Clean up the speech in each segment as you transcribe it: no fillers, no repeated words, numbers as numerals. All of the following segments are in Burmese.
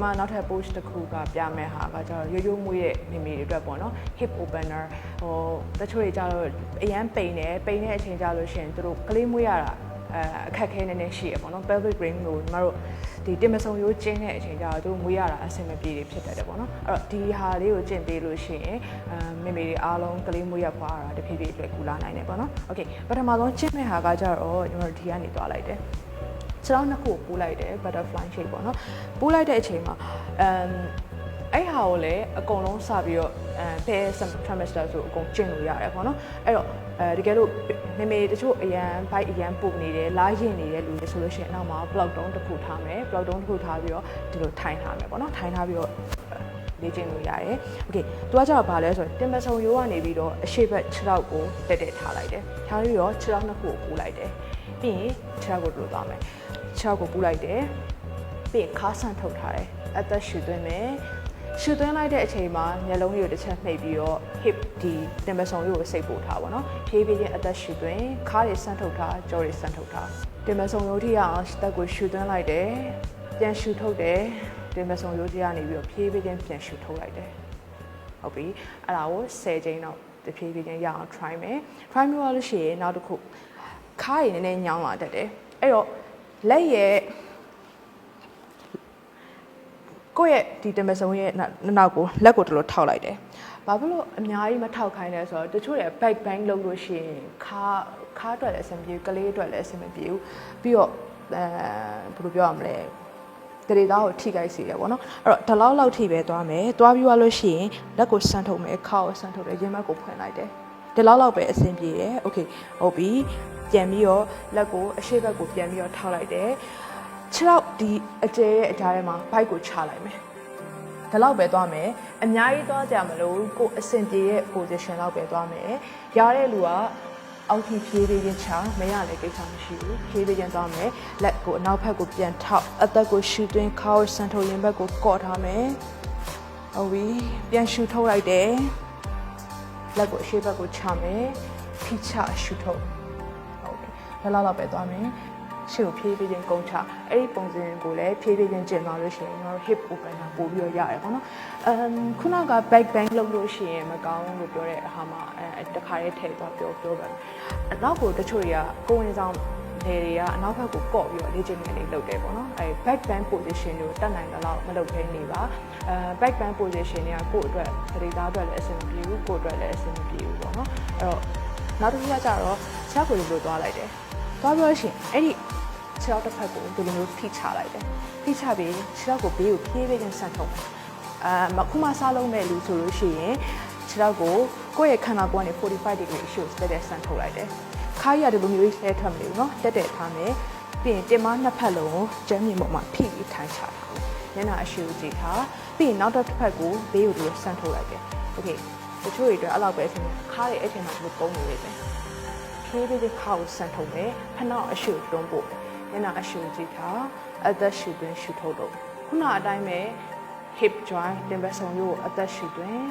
မှာနောက်ထပ် post တစ်ခုကပြမယ်ဟာကကျတော့ရိုးရိုးမွေးတဲ့မိမိတွေအတွက်ပေါ့နော် hip opener တချို့တွေကျတော့အရန်ပိန်တဲ့အချိန်ကြလို့ရှိရင်တို့ကလေးမွေးရတာအခက်ခဲနေနေရှိရပေါ့နော် pelvic ring ကိုညီမတို့ဒီတင်မဆုံရိုးကျင်းတဲ့အချိန်ကျတော့တို့မွေးရတာအဆင်မပြေဖြစ်တတ်တယ်ပေါ့နော်အဲ့တော့ဒီဟာလေးကိုကျင့်ပေးလို့ရှိရင်မိမိတွေအားလုံးကလေးမွေးရဖွားတာတဖြည်းဖြည်းလွယ်ကူလာနိုင်တယ်ပေါ့နော် okay ပထမဆုံးကျင့်မဲ့ဟာကကျတော့ညီမတို့ဒီကနေသွားလိုက်တယ်ခြေထောက်နှစ်ခုကိုပူးလိုက်တယ် butterfly shape ပေါ့နော်ပူးလိုက်တဲ့အချိန်မှာအဲ့ဟာကိုလည်းအကုန်လုံးစပြီးတော့pair trimester ဆိုအကုန်ကျင့်လို့ရတယ်ပေါ့နော်အဲ့တော့တကယ်လို့မေတချို့အရန် bike အရန်ပူနေတယ်လားရင်နေတဲ့လူတွေဆိုလို့ရှိရင်နောက်မှာ block down တစ်ခုထားမယ် block down တစ်ခုထားပြီးတော့ဒီလိုထိုင်ထားမယ်ပေါ့နော်ထိုင်ထားပြီးတော့လေ့ကျင့်လို့ရတယ် okay သူကကျတော့ဘာလဲဆိုတော့တင်ပဆုံရိုးကနေပြီးတော့အရှိတ်ဘက်ခြေထောက်ကိုတက်ထားလိုက်တယ်ထားပြီးတော့ခြေထောက်နှစ်ခုကိုပူးလိုက်တယ်ပြီးရင်ခြေထောက်ကိုတို့သွားမယ်ခြေထောက်ကိုပူးလိုက်တယ်ပြီးရင်ခါဆန်ထုတ်ထားတယ်အသက်ရှူသွင်းမယ်ရှူသွင်းလိုက်တဲ့အချိန်မှာမျက်လုံးလေးကိုတစ်ချက်နှိပ်ပြီးတော့ hip ဒီတင်ပဆုံရိုးကိုစိတ်ပို့ထားပါတော့ဖြည်းဖြည်းချင်းအသက်ရှူသွင်းခါးတွေဆန့်ထုတ်ထားကြောတွေဆန့်ထုတ်ထားတင်ပဆုံရိုးထိအောင်တက်ကိုရှူသွင်းလိုက်တယ်ပြန်ရှူထုတ်တယ်တင်ပဆုံရိုးထိကနေပြီးတော့ဖြည်းဖြည်းချင်းပြန်ရှူထုတ်လိုက်တယ်ဟုတ်ပြီအဲ့ဒါကို10ချိန်တော့တဖြည်းဖြည်းချင်းရအောင် try မယ် try မျိုးရလို့ရှိရင်နောက်တစ်ခုခါးရည်နည်းနည်းညောင်းလာတတ်တယ်အဲ့တော့လက်ရဲ့ကိုယ့်ရဲ့ဒီတမဆုံရဲ့နောက်ကိုလက်ကိုတလို့ထောက်လိုက်တယ်။ဘာဖြစ်လို့အများကြီးမထောက်ခိုင်းလဲဆိုတော့တချို့ရဲ့ back bend လုပ်လို့ရှိရင်ခါအတွက်လည်းအဆင်ပြေဘူးကလေးအတွက်လည်းအဆင်မပြေဘူးပြီးတော့ဘယ်လိုပြောရမလဲတရေသားကိုထိခိုက်စေရပေါ့နော်အဲ့တော့ဒီလောက်ထိပဲသွားမယ်သွားပြီးသွားလို့ရှိရင်လက်ကိုဆန့်ထုတ်မယ်ခါကိုဆန့်ထုတ်တယ်ရင်ဘတ်ကိုဖွင့်လိုက်တယ်ဒီလောက်ပဲအဆင်ပြေတယ်โอเคဟုတ်ပြီပြန်ပြီးတော့လက်ကိုအရှိတ်ဘက်ကိုပြန်ပြီးတော့ထောက်လိုက်တယ်ခြေထောက်ဒီအကျဲရဲ့အကြားထဲမှာဘိုက်ကိုချလိုက်မယ်ဒီလောက်ပဲသွားမယ်အများကြီးသွားကြမလို့ကိုအဆင်ပြေရဲ့ position လောက်ပဲသွားမယ်ရတဲ့လူကအောက်ထိဖြည်းဖြည်းချင်းချမရလည်းကိစ္စမရှိဘူးဖြည်းဖြည်းချင်းသွားမယ်လက်ကိုအနောက်ဘက်ကိုပြန်ထောက်အသက်ကိုရှူသွင်းခါကိုဆန်ထုတ်ရင်ဘက်ကိုကော့ထားမယ်ဟုတ်ပြီပြန်ရှူထုတ်လိုက်တယ်လက်ကိုအရှိတ်ဘက်ကိုချမယ်ဖိချရှူထုတ်ဟုတ်ပြီဒီလောက်ပဲသွားမယ်ရှေ့ကိုဖြည်းဖြည်းချင်းကုန်းချအဲ့ဒီပုံစံကိုလည်းဖြည်းဖြည်းချင်းကျင်သွားလို့ရှိရင်ကျွန်တော် hip opener ပို့ပြီးတော့ရတယ်ပေါ့နော်ခုနက back bend လုပ်လို့ရှိရင်မကောင်းလို့ပြောတဲ့ဟာမှာတခါလေးထည့်သွားပြောပါအနောက်ကိုတချို့တွေကကိုယ်ဝင်ဆောင်နေတွေကအနောက်ဘက်ကိုကော့ပြီးတော့လေ့ကျင့်နေလေးလုပ်တယ်ပေါ့နော်အဲ back bend position ကိုတက်နိုင်တဲ့လောက်မလုပ်ခဲနေပါback bend position တွေကကိုယ့်အတွက်သတိသားအတွက်လည်းအဆင်မပြေဘူးကိုယ့်အတွက်လည်းအဆင်မပြေဘူးပေါ့နော်အဲ့တော့နောက်တစ်ခုကကြတော့ခြေကိုလိုသွားလိုက်တယ်သွားပြီးလို့ရှိရင်အဲ့ဒီခြေထောက်တစ်ဖက်ကိုဒီလိုမျိုးဖိချလိုက်တယ်ဖိချပြီးခြေထောက်ကိုဘေးကိုဖြည်းဖြည်းချင်းဆန့်ထုတ်မယ်ခုမှစားလုံးမဲ့လူဆိုလို့ရှိရင်ခြေထောက်ကိုကိုယ့်ရဲ့ခန္ဓာကိုယ်ကနေ45 degree အရှိကိုတက်ဆန့်ထုတ်လိုက်တယ်ခါးရဒီလိုမျိုးလေးလှဲထွက်မလို့နော်တက်ထားမယ်ပြီးရင်တင်မနှစ်ဖက်လုံးကိုကျမ်းမြေပေါ်မှာဖိပြီးထိုင်ချထားမယ်မျက်နှာအရှိကိုကြည့်ထားပြီးရင်နောက်တစ်ဖက်ကိုဘေးကိုဒီလိုဆန့်ထုတ်လိုက်တယ်โอเคတချို့တွေအတွက်အဲ့လောက်ပဲဆိုရင်ခါးရဲ့အဲ့ချိန်မှာဒီလိုပုံနေရတယ်ဖြည်းဖြည်းခါကိုဆန့်ထုတ်မယ်ဖနှောက်အရှိကိုတွန်းပို့မျက်နှာအရှိကိုကြည့်ထားအသက်ရှူသွင်းရှူထုတ်လို့ခုနအတိုင်းပဲ hip joint တင်ပတ်ဆုံရိုးအသက်ရှူသွင်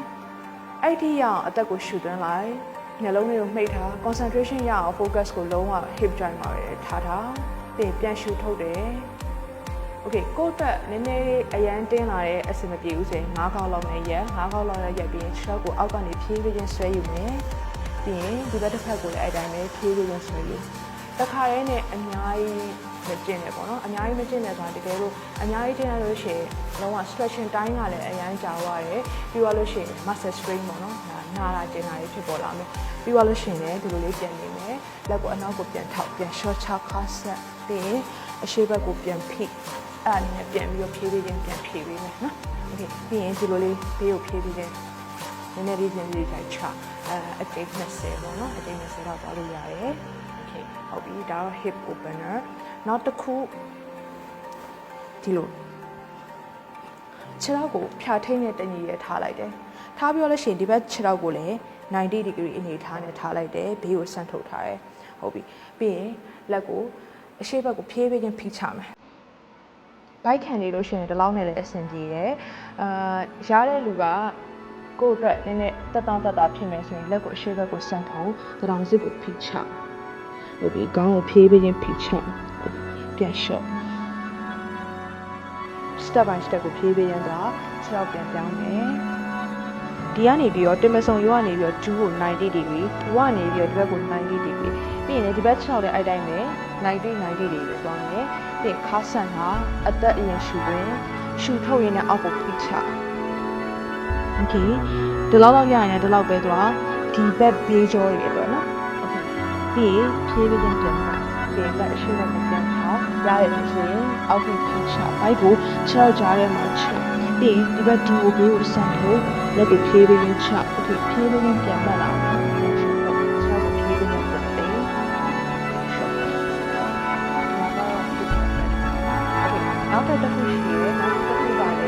းအဲ့ဒီရအောင်အသက်ကိုရှူသွင်းလိုက်မျက်လုံးလေးကိုမှိတ်ထား concentration ရအောင် focus ကိုလုံးဝ hip joint မှာပဲထားပြီးပြန်ရှူထုတ်တယ် okay ကိုယ့်တက်နည်းနည်းအရန်တင်းလာတဲ့အဆင်မပြေဘူးဆိုရင်9ခေါက်လောက်နဲ့ရက်9ခေါက်လောက်ရက်ပြီးရင်ခြေထောက်ကိုအောက်ကနေဖြည်းဖြည်းချင်းဆွဲယူမယ်ပြီးရင်ဒီဘက်တစ်ဖက်ကိုလည်းအဲ့တိုင်းပဲဖြည်းဖြည်းချင်းဆွဲယူတခါတည်းနဲ့အများကြီးမကျင့်နဲ့ပေါ့နော်အများကြီးမကျင့်နဲ့ဆိုတာတကယ်လို့အများကြီးကျင့်ရလို့ရှိရင်လုံးဝ stretching time ကလည်းအရန်ကြာသွားတယ်ပြီးတော့လို့ရှိရင် muscle strain ပေါ့နော်နာတာကျင်တာတွေဖြစ်ပေါ်လာမယ်ပြီးတော့လို့ရှိရင်လည်းဒီလိုလေးပြန်နေမယ်လက်ကိုအနောက်ကိုပြန်ထောက်ပြန် short ချခါဆက်ပြီးရင်အရှိတ်ဘက်ကိုပြန်ဖိအဲ့ဒါနဲ့ပြန်ပြီးတော့ဖြည်းဖြည်းချင်းပြန်ဖြည့်ပေးမယ်နော်โอเคပြီးရင်ဒီလိုလေးဘေးကိုဖြည်းဖြည်းချင်းနည်းနည်းလေးပြန်ပြီးတိုင်းချအတိတ်20ပေါ့နော်အတိတ်20တော့သွားလို့ရတယ်ဟုတ်ပြီဒါတော့ hip opener နောက်တစ်ခုဒီလိုခြေထောက်ကိုဖြာထိတ်နဲ့တညီရထားလိုက်တယ်ထားပြီးတော့လို့ရှိရင်ဒီဘက်ခြေထောက်ကိုလည်း90 degree အနေထားနဲ့ထားလိုက်တယ်ဘေးကိုဆန့်ထုတ်ထားတယ်ဟုတ်ပြီပြီးရင်လက်ကိုအရှိတ်ဘက်ကိုဖြည်းဖြည်းချင်းဖိချမယ်ဘိုက်ခံနေလို့ရှိရင်ဒီလောက်နဲ့လည်းအဆင်ပြေတယ်ရတဲ့လူကကိုယ့်အတွက်နည်းနည်းတက်တောင့်တက်တာဖြစ်မယ်ဆိုရင်လက်ကိုအရှိတ်ဘက်ကိုဆန့်ထုတ်တောင်စစ်ကိုဖိချဟုတ်ပြီခေါင်းကိုဖြည်းဖြည်းချင်းဖိချပြန်လျှော့ step step by step ကိုဖြည်းဖြည်းချင်းသွားခြေထောက်ပြန်ပြောင်းမယ်ဒီကနေပြီးတော့တင်မဆုံရောကနေပြီးတော့2ကို90 degree 2ကနေပြီးတော့ဒီဘက်ကို90 degree ပြီးရင်ဒီဘက်ခြေထောက်လည်းအဲ့တိုင်းပဲ90 degree ပဲသွားမယ်ပြီးခါဆန်တာအသက်အရင်ရှူတွင်ရှူထုတ်ရင်းနဲ့အောက်ကိုဖိချโอเคဒီလောက်ရရင်လည်းဒီလောက်ပဲသွားဒီဘက်ဘေးကြောတွေပေါ့နော်โอเคပြီးဖြည်းဖြည်းချင်းပြန်ပါပြန်လက်အရှိတ်နဲ့ပြန်ထားရရလို့ဆိုရင်အောက်ကိုဖိချဘိုက်ကိုခြေထောက်ကြားထဲမှာချက်ပြီးဒီဘက်ဒီကိုဘေးကိုဆန်လို့လက်ကိုဖြည်းဖြည်းချင်းချโอเคဖြည်းဖြည်းချင်းပြန်မှတ်လာအောင်နောက်တစ်ခုရှိရဲနောက်တစ်ခုပါလေ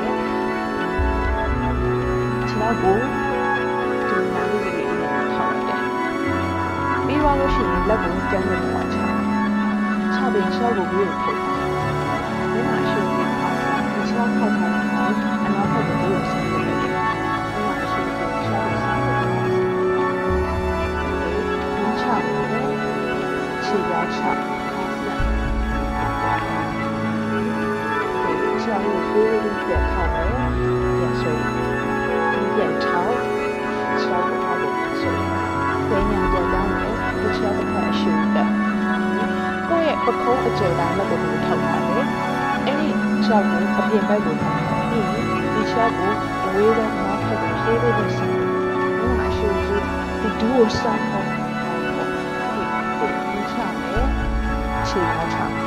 ခြေထောက်ကိုဒီမှာလေးလေးနဲ့ထောက်လိုက်တယ်ပြီးသွားလို့ရှိရင်လက်ကိုကျန်းကျန်းထောက်ချပြီးခြေထောက်ကိုပြီးထုတ်တယ်ဒီမှာရှိရင်ဒီခြေထောက်ထောက်ထားတယ်အနောက်ဘက်ကိုပြီးဆက်လုပ်လိုက်တယ်ဒီမှာရှိရင်ခြေထောက်ကိုဆက်လုပ်လိုက်တယ်ဒီခြေထောက်ကိုခြေထောက်ချခြေထောက်ကိုဖေးလေးပြန်ထောက်မယ်ပြန်ဆွဲပြန်ထောက်ခြေထောက်ကိုထောက်ဖို့ဆွဲဝိညာဉ်ပြန်တောင်းမယ်ဒီခြေထောက်ကိုအရှုတက်ကိုယ့်ရဲ့ပခုံးအကျယ်တိုင်းလက်ကိုထောက်ထားတယ်အဲ့ဒီခြေထောက်ကိုအပြင်ဘက်ကိုထောက်ထားပြီးဒီခြေထောက်ကိုအဝေးဆုံးနောက်ထပ်ကိုဖြည်းဖြည်းချင်းဆက်ဒီမှာအရှုကြီးဒီဒူးကိုစမ်းဖို့ဒီခြေထောက်နဲ့ခြေထောက်ချ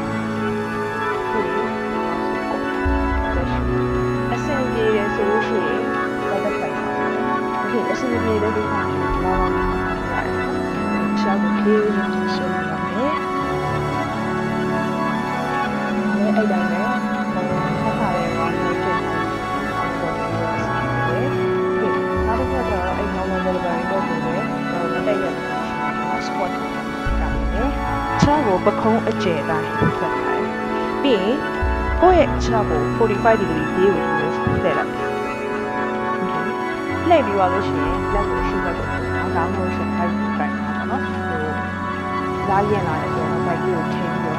ဆိုလို့ရှိရင်တော့တက်ခိုင်ပါโอเคအစင်းပြေတဲ့ဒီမှာလာလာနေပါတယ်။ရှာကိုဖြည်းဖြည်းချင်းဆွဲရမယ်။အဲ့တိုင်းပဲခါခါလေးပါလို့ဖြစ်တယ်။နောက်တစ်ခုကတော့အဲ့ normal delivery တော့ကိုပဲမတက်ရဘူး။ squat ကလည်းခြေကိုပခုံးအကျယ်တိုင်းဖက်ထားတယ်။ပြီးရင်ကိုယ့်ရဲ့ခြေကို45 degree ပြေးကိုထည့်လိုက်လှည့်ပြီးသွားလို့ရှိရင်လက်ကိုရှုပ်လိုက်တော့တောင်းလို့ရှိရင်ဘိုက်ကိုကန်ထားပါတော့ဟိုလာရင်လာတယ်ဆိုတော့ဘိုက်ကိုထင်းပြီးတော့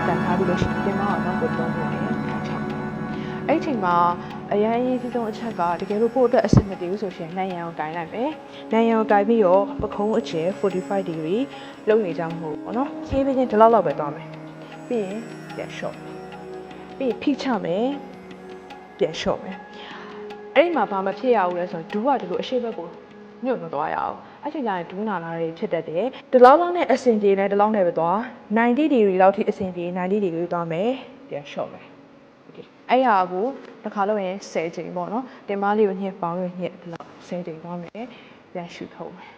ကန်ထားပြီးလို့ရှိရင်တင်မအောင်တော့သုံးဖို့တယ်အဲ့ချိန်မှာအရင်အရေးကြီးဆုံးအချက်ကတကယ်လို့ကိုယ့်အတွက်အဆင်မပြေဘူးဆိုရှင်နိုင်ရန်ကိုကန်လိုက်မယ်နိုင်ရန်ကိုကန်ပြီးတော့ပခုံးအကျယ်45 degree လုံနေကြမှုပေါ့နော်ဖြည်းဖြည်းချင်းဒီလောက်ပဲသွားမယ်ပြီးရင်ပြန်လျှော့ပြီးဖိချမယ်ပြန်လျှော့မယ်အဲ့ဒီမှာဘာမှဖြစ်ရဘူးလဲဆိုတော့ဒူးကဒီလိုအရှိဘက်ကိုညွတ်မသွားရအောင်အဲ့ချိန်ကျရင်ဒူးနာလာတွေဖြစ်တတ်တယ်ဒီလောက်လောက်နဲ့အစင်ပြေနဲ့ဒီလောက်နဲ့ပဲသွား90 degree လောက်ထိအစင်ပြေ90 degree သွားမယ်ပြန်လျှော့မယ်โอเคအဲ့ဟာကိုတစ်ခါလို့ရင်10ချိန်ပေါ့နော်တင်မလေးကိုညှစ်ပေါင်းရညှစ်ဒီလောက်10ချိန်သွားမယ်ပြန်ရှူထုတ်မယ်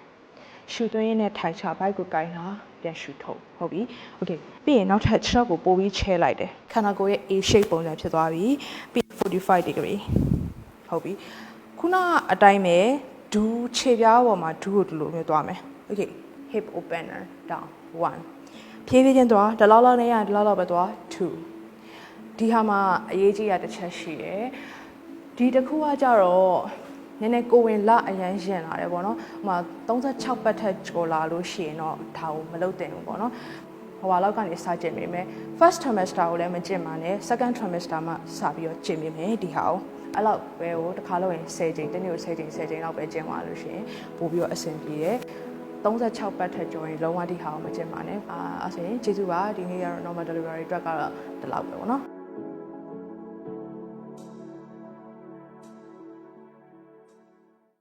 ရှူသွင်းရင်းနဲ့ထိုင်ချဘိုက်ကိုကိုင်းတာပြန်ရှူထုတ်ဟုတ်ပြီโอเคပြီးရင်နောက်ထပ်6ကိုပို့ပြီးချဲလိုက်တယ်ခန္ဓာကိုယ်ရဲ့ A shape ပုံစံဖြစ်သွားပြီပြီး45 degreeဟုတ်ပြီခုနအတိုင်းပဲဒူးခြေပြားပေါ်မှာဒူးကိုဒီလိုမျိုးသွားမယ် okay hip opener down 1ဖြည်းဖြည်းချင်းသွားဒီလောက်လောက်နဲ့ရဒီလောက်လောက်ပဲသွား2ဒီဟာမှာအရေးကြီးတာတစ်ချက်ရှိတယ်ဒီတစ်ခုကကြတော့နည်းနည်းကိုဝင်လအရန်ရင်လာတယ်ပေါ့နော်ဟိုမှာ36ပတ်ထက်ကျော်လာလို့ရှိရင်တော့ဒါကိုမလုပ်တင်ဘူးပေါ့နော်ဟိုဟာလောက်ကနေစကျင်မိမယ် first trimester ကိုလည်းမကျင်ပါနဲ့ second trimester မှာစပြီးတော့ကျင်မိမယ်ဒီဟာကိုအဲ့လောက်ပဲဟိုတစ်ခါလို့ရင်10ချိန်တနေ့ကို10ချိန်လောက်ပဲကျင်သွားလို့ရှိရင်ပို့ပြီးတော့အဆင်ပြေတယ်36ပတ်ထက်ကျော်ရင်လုံးဝဒီဟာကိုမကျင်ပါနဲ့အဲ့ဆိုရင်ကျေးဇူးပါဒီနေ့ကတော့ normal delivery အတွက်ကတော့ဒီလောက်ပဲပေါ့နော်